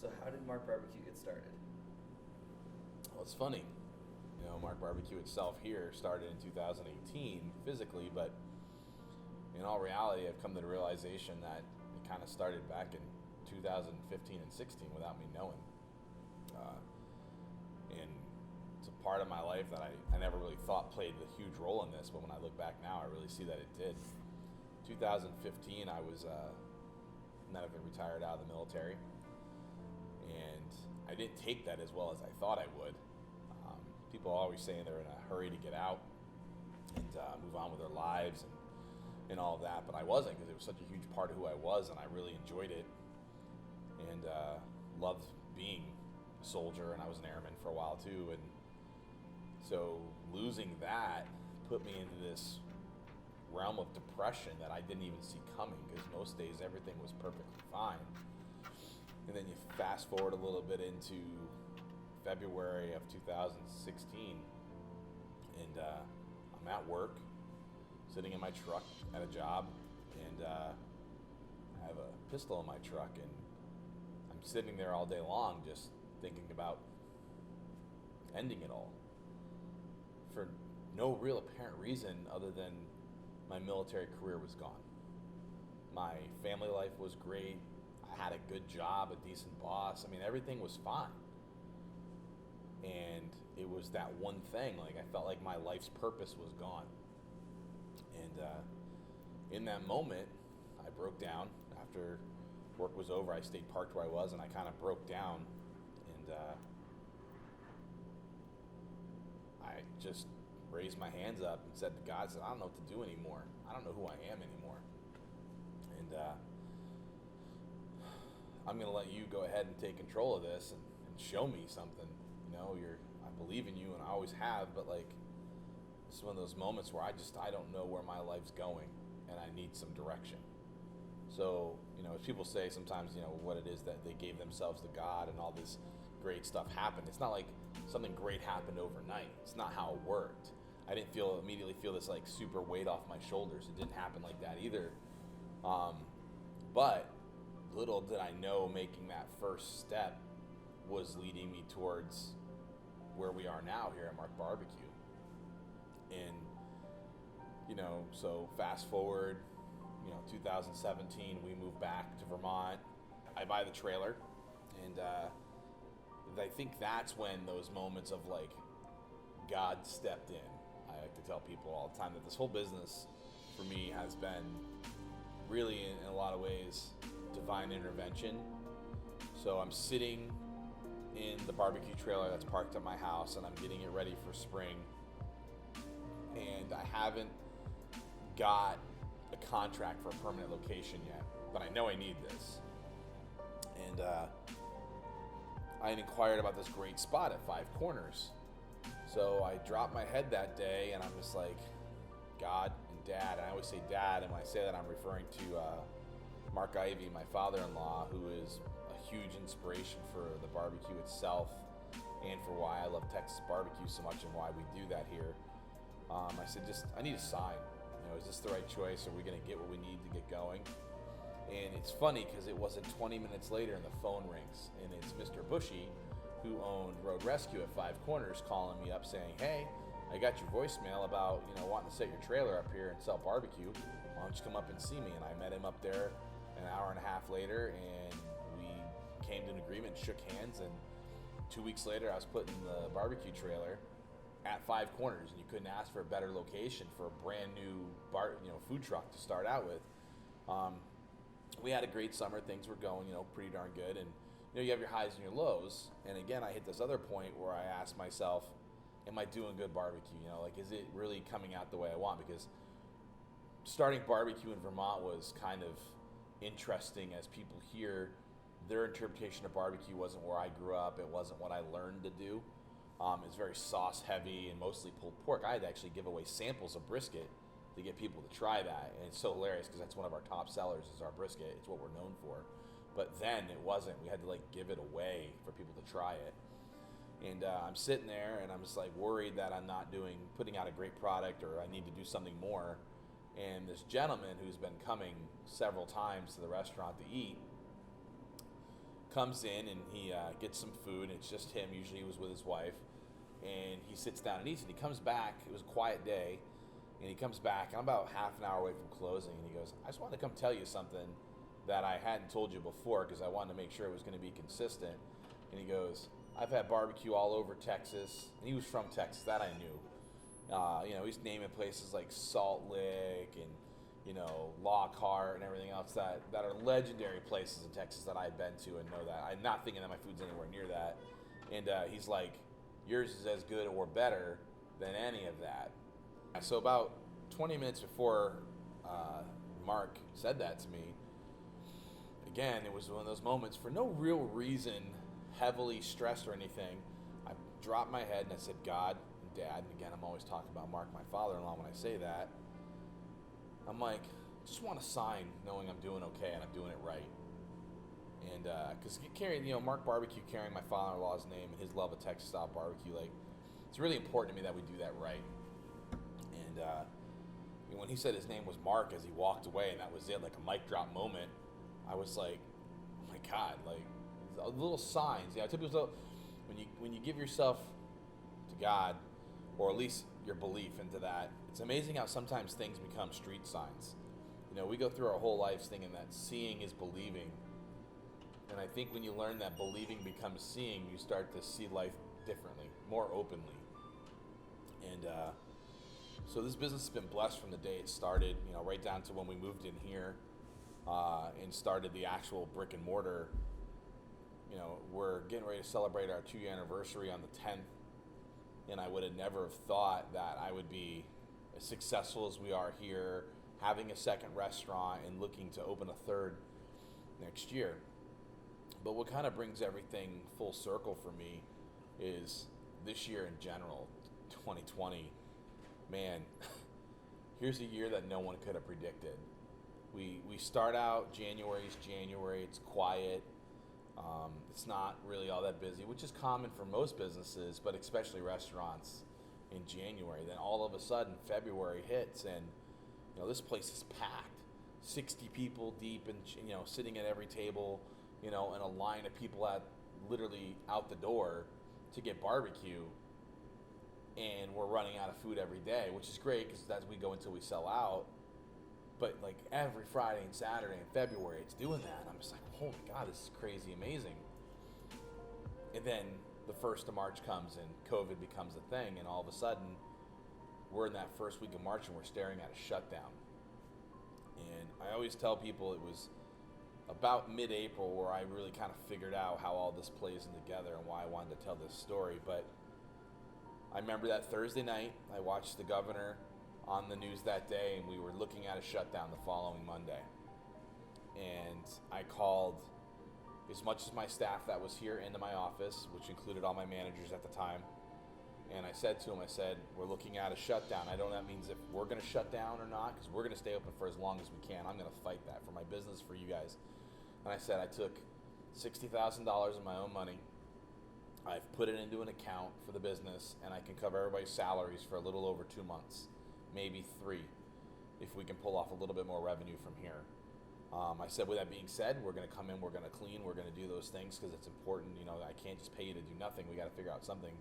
So how did Mark Barbecue get started? Well, it's funny. Mark Barbecue itself here started in 2018 physically, but in all reality, I've come to the realization that it kind of started back in 2015 and 16 without me knowing. And it's a part of my life that I never really thought played a huge role in this, but when I look back now, I really see that it did. 2015, I was medically retired out of the military, and I didn't take that as well as I thought I would. People are always saying they're in a hurry to get out and move on with their lives and all of that, but I wasn't, because it was such a huge part of who I was, and I really enjoyed it and loved being a soldier, and I was an airman for a while too, and so losing that put me into this realm of depression that I didn't even see coming, because most days everything was perfectly fine. And then you fast forward a little bit into February of 2016, and I'm at work, sitting in my truck at a job, and I have a pistol in my truck, and I'm sitting there all day long just thinking about ending it all for no real apparent reason other than my military career was gone. My family life was great. I had a good job, a decent boss. I mean, everything was fine. And it was that one thing, like I felt like my life's purpose was gone. And in that moment, I broke down. After work was over, I stayed parked where I was, and I kind of broke down. And I just raised my hands up and said to God, I don't know what to do anymore. I don't know who I am anymore. And I'm going to let you go ahead and take control of this and show me something. I believe in you, and I always have, but like, it's one of those moments where I don't know where my life's going, and I need some direction. So, as people say sometimes, what it is that they gave themselves to God and all this great stuff happened. It's not like something great happened overnight. It's not how it worked. I didn't immediately feel this like super weight off my shoulders. It didn't happen like that either. But little did I know making that first step was leading me towards where we are now here at Mark Barbecue. And, so fast forward, 2017, we moved back to Vermont. I buy the trailer, and I think that's when those moments of like God stepped in. I like to tell people all the time that this whole business for me has been really in a lot of ways divine intervention. So I'm sitting in the barbecue trailer that's parked at my house, and I'm getting it ready for spring, and I haven't got a contract for a permanent location yet, but I know I need this. And I had inquired about this great spot at Five Corners. So I dropped my head that day, and I'm just like, God and Dad. And I always say Dad, and when I say that, I'm referring to Mark Ivy, my father-in-law, who is a huge inspiration for the barbecue itself and for why I love Texas barbecue so much and why we do that here. I said, I need a sign. Is this the right choice? Are we going to get what we need to get going? And it's funny because it wasn't 20 minutes later and the phone rings, and it's Mr. Bushy, who owned Road Rescue at Five Corners, calling me up saying, hey, I got your voicemail about, wanting to set your trailer up here and sell barbecue. Why don't you come up and see me? And I met him up there an hour and a half later, and we came to an agreement, shook hands, and 2 weeks later I was putting the barbecue trailer at Five Corners, and you couldn't ask for a better location for a brand new food truck to start out with. We had a great summer. Things were going, pretty darn good. And, you have your highs and your lows. And again, I hit this other point where I asked myself, am I doing good barbecue? Is it really coming out the way I want? Because starting barbecue in Vermont was kind of interesting, as people hear their interpretation of barbecue wasn't where I grew up. It wasn't what I learned to do. It's very sauce heavy and mostly pulled pork. I had to actually give away samples of brisket to get people to try that. And it's so hilarious because that's one of our top sellers is our brisket. It's what we're known for. But then it wasn't. We had to give it away for people to try it. And I'm sitting there and I'm just worried that I'm not putting out a great product, or I need to do something more. And this gentleman who's been coming several times to the restaurant to eat comes in and he gets some food. It's just him. Usually he was with his wife. And he sits down and eats, and he comes back. It was a quiet day. And he comes back, and I'm about half an hour away from closing, and he goes, I just wanted to come tell you something that I hadn't told you before because I wanted to make sure it was going to be consistent. And he goes, I've had barbecue all over Texas. And he was from Texas. That I knew. He's naming places like Salt Lick and, Lockhart and everything else that are legendary places in Texas that I've been to and know that. I'm not thinking that my food's anywhere near that. And he's like, yours is as good or better than any of that. So about 20 minutes before Mark said that to me, again, it was one of those moments for no real reason, heavily stressed or anything. I dropped my head and I said, God and Dad, and again, I'm always talking about Mark, my father-in-law, when I say that. I'm like, just want a sign knowing I'm doing okay and I'm doing it right. And because carrying, Mark Barbecue, carrying my father-in-law's name and his love of Texas-style barbecue, like, it's really important to me that we do that right. And when he said his name was Mark as he walked away, and that was it, like a mic drop moment, I was like, oh my God, like, little signs. Typically, when you give yourself to God, or at least your belief into that, it's amazing how sometimes things become street signs. We go through our whole lives thinking that seeing is believing. And I think when you learn that believing becomes seeing, you start to see life differently, more openly. And so this business has been blessed from the day it started, right down to when we moved in here and started the actual brick and mortar. We're getting ready to celebrate our 2-year anniversary on the 10th. And I would have never have thought that I would be as successful as we are here, having a second restaurant and looking to open a third next year. But what kind of brings everything full circle for me is this year in general, 2020. Man, here's a year that no one could have predicted. We start out, January's January, it's quiet. It's not really all that busy, which is common for most businesses, but especially restaurants in January. Then all of a sudden, February hits, and this place is packed. 60 people deep, and sitting at every table, and a line of people literally out the door to get barbecue. And we're running out of food every day, which is great because as we go until we sell out. But like every Friday and Saturday in February, it's doing that. And I'm just like, oh my God, this is crazy amazing. And then the 1st of March comes and COVID becomes a thing. And all of a sudden, we're in that first week of March and we're staring at a shutdown. And I always tell people it was about mid-April where I really kind of figured out how all this plays in together and why I wanted to tell this story. But I remember that Thursday night, I watched the governor on the news that day, and we were looking at a shutdown the following Monday. And I called as much as my staff that was here into my office, which included all my managers at the time. And I said to him, we're looking at a shutdown. I don't know if that means if we're going to shut down or not, because we're going to stay open for as long as we can. I'm going to fight that for my business, for you guys. And I said, I took $60,000 of my own money. I've put it into an account for the business, and I can cover everybody's salaries for a little over 2 months, maybe 3, if we can pull off a little bit more revenue from here. I said, with that being said, we're going to come in, we're going to clean, we're going to do those things because it's important. I can't just pay you to do nothing. We got to figure out something.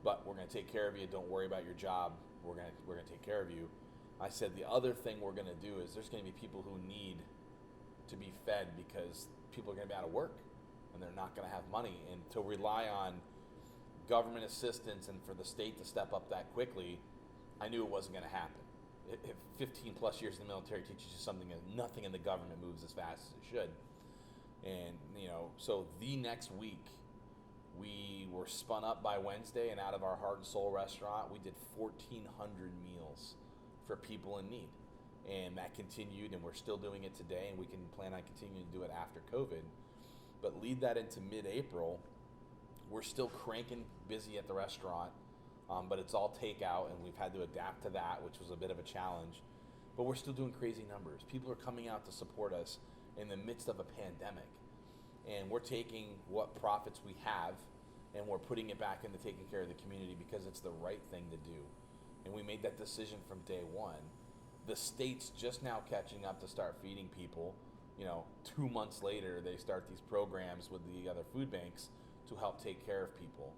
But we're going to take care of you. Don't worry about your job. We're going to take care of you. I said, the other thing we're going to do is there's going to be people who need to be fed because people are going to be out of work. And they're not going to have money. And to rely on government assistance and for the state to step up that quickly, I knew it wasn't going to happen. 15 plus years in the military teaches you something that nothing in the government moves as fast as it should. And, so the next week, we were spun up by Wednesday, and out of our Heart and Soul restaurant, we did 1,400 meals for people in need. And that continued, and we're still doing it today, and we can plan on continuing to do it after COVID. But lead that into mid-April, we're still cranking busy at the restaurant, but it's all takeout, and we've had to adapt to that, which was a bit of a challenge. But we're still doing crazy numbers. People are coming out to support us in the midst of a pandemic. And we're taking what profits we have, and we're putting it back into taking care of the community because it's the right thing to do. And we made that decision from day one. The state's just now catching up to start feeding people. 2 months later, they start these programs with the other food banks to help take care of people.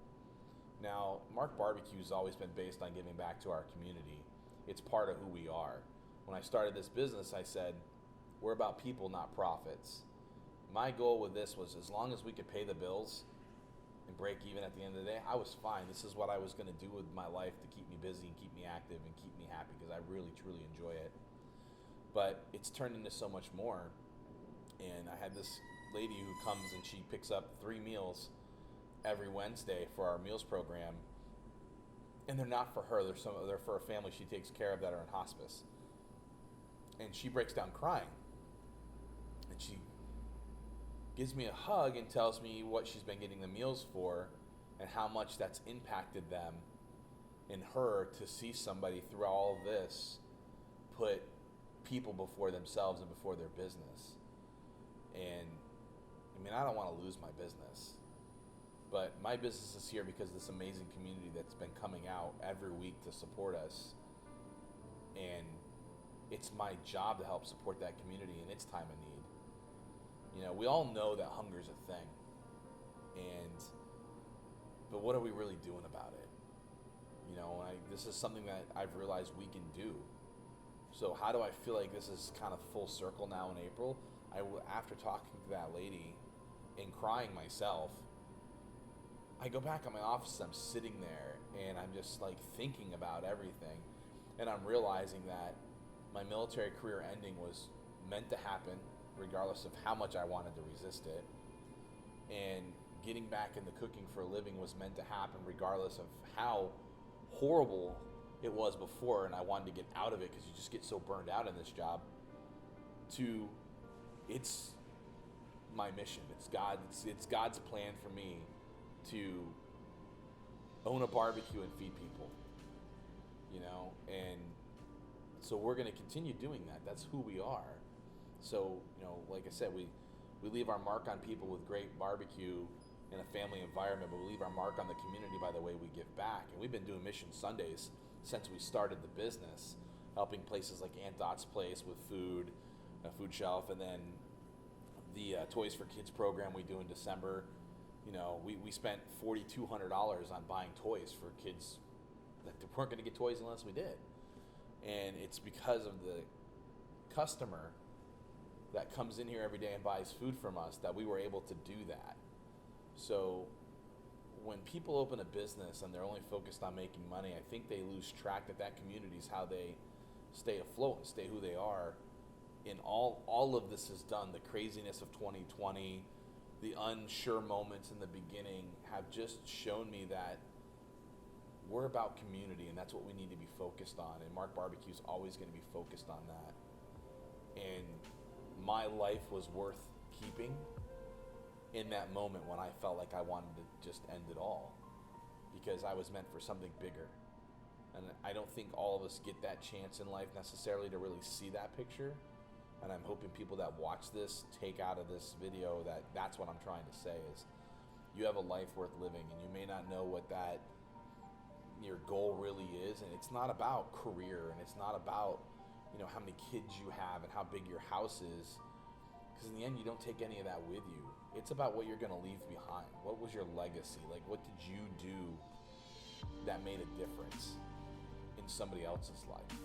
Now, Mark BBQ's always been based on giving back to our community. It's part of who we are. When I started this business, I said, we're about people, not profits. My goal with this was, as long as we could pay the bills and break even at the end of the day, I was fine. This is what I was going to do with my life to keep me busy and keep me active and keep me happy, because I really, truly enjoy it. But it's turned into so much more. And I had this lady who comes and she picks up 3 meals every Wednesday for our meals program. And they're not for her, they're for a family she takes care of that are in hospice. And she breaks down crying. And she gives me a hug and tells me what she's been getting the meals for and how much that's impacted them and her to see somebody through all of this put people before themselves and before their business. And I mean, I don't want to lose my business, but my business is here because of this amazing community that's been coming out every week to support us. And it's my job to help support that community in its time of need. We all know that hunger is a thing, but what are we really doing about it? This is something that I've realized we can do. So how do I feel like this is kind of full circle now in April? After talking to that lady and crying myself, I go back in my office, I'm sitting there, and I'm just like thinking about everything. And I'm realizing that my military career ending was meant to happen, regardless of how much I wanted to resist it. And getting back into cooking for a living was meant to happen, regardless of how horrible it was before, and I wanted to get out of it because you just get so burned out in this job. It's my mission. It's God's plan for me to own a barbecue and feed people. And so we're going to continue doing that. That's who we are. So, like I said, we leave our mark on people with great barbecue in a family environment, but we leave our mark on the community by the way we give back. And we've been doing Mission Sundays since we started the business, helping places like Aunt Dot's Place with food, a food shelf, and then the Toys for Kids program we do in December. We spent $4,200 on buying toys for kids that weren't going to get toys unless we did. And it's because of the customer that comes in here every day and buys food from us that we were able to do that. So when people open a business and they're only focused on making money, I think they lose track that community is how they stay afloat and stay who they are. And all of this is done. The craziness of 2020, the unsure moments in the beginning have just shown me that we're about community, and that's what we need to be focused on. And Mark BBQ is always going to be focused on that. And my life was worth keeping in that moment when I felt like I wanted to just end it all, because I was meant for something bigger. And I don't think all of us get that chance in life necessarily to really see that picture. And I'm hoping people that watch this take out of this video that that's what I'm trying to say is you have a life worth living, and you may not know what that your goal really is. And it's not about career, and it's not about how many kids you have and how big your house is, because in the end you don't take any of that with you. It's about what you're going to leave behind. What was your legacy? Like, what did you do that made a difference in somebody else's life?